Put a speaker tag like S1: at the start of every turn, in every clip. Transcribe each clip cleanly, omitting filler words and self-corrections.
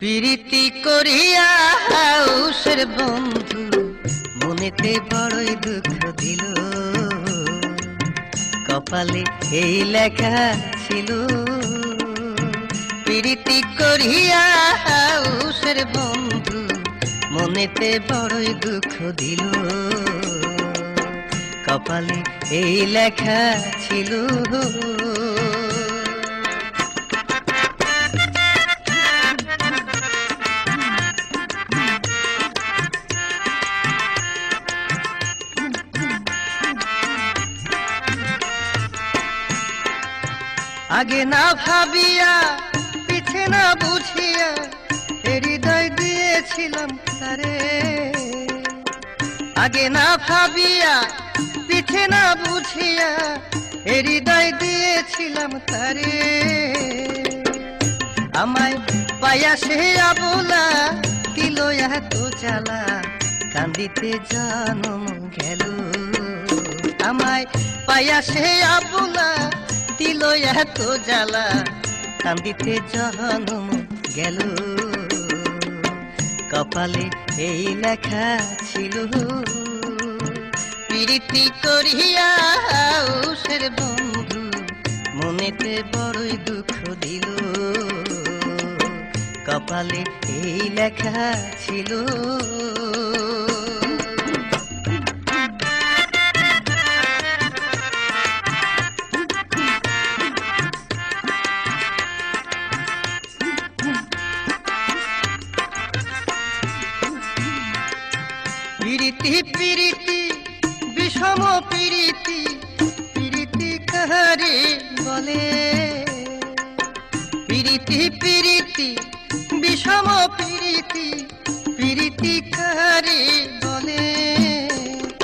S1: প্রীতি করিয়া উষের বন্ধু মনেতে বড়ই দুঃখ দিল, কপালে এই লেখা ছিল। প্রীতি করিয়া উষের বন্ধু মনেতে বড়ই দুঃখ দিল, কপালে এই লেখা ছিল। আগে না ভাবিয়া পিছে না বুঝিয়া হৃদয় দিয়েছিলাম তারে, আগে না ভাবিয়া পিছে না বুঝিয়া হৃদয় দিয়েছিলাম তারে। আমায় পায়া সে আবলা দিল এত জ্বালা, কান্দিতে জনম গেল। আমায় পায়া সে আবলা দিল এত জ্বালা, কান্দিতে জনম গেল, কপালে এই লেখা ছিল। প্রীতি করিয়া উষের বন্ধু মনেতে বড়ই দুঃখ দিল, কপালে এই লেখা ছিল। প্রীতি প্রীতি বিষম প্রীতি, প্রীতি কাহারে বলে। প্রীতি প্রীতি বিষম প্রীতি, প্রীতি কাহারে বলে।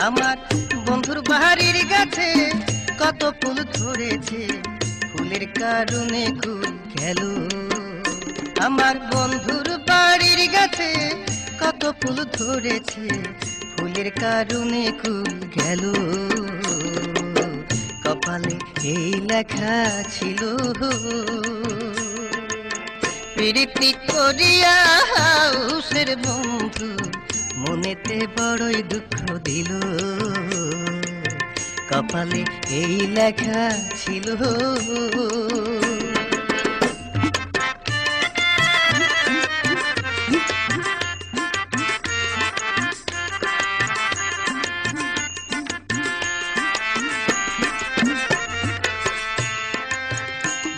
S1: আমার বন্ধুর বাড়ির গাছে কত ফুল ধরেছে, ফুলের কারণে কুল গেল। আমার বন্ধুর বাড়ির গাছে কত ফুল ধরেছে, ফুলের কারণে কুল গেল, কপালে এই লেখা ছিল। প্রীতি করিয়া উষের বন্ধু মনেতে বড়ই দুঃখ দিল, কপালে এই লেখা ছিল।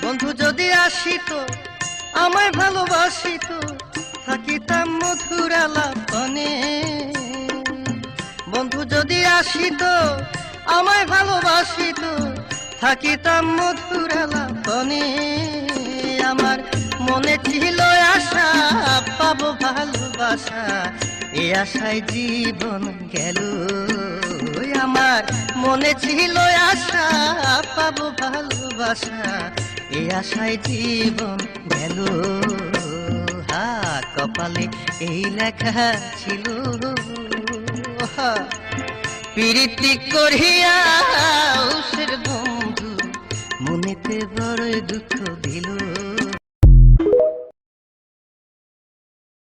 S1: বন্ধু যদি আসিত আমায় ভালোবাসিত, থাকিতাম মধুর আলাপনে। বন্ধু যদি আসিত আমায় ভালোবাসিত, থাকিতাম মধুর আলাপনে। আমার মনে ছিল আশা পাবো ভালোবাসা, এ আশায় জীবন গেল। আমার মনে ছিল আশা পাবো ভালোবাসা, এ আশায় জীবন গেল, হা কপালে এই লেখা ছিল। প্রীতি করিয়া উষের বন্ধু মনেতে বড় দুঃখ দিল।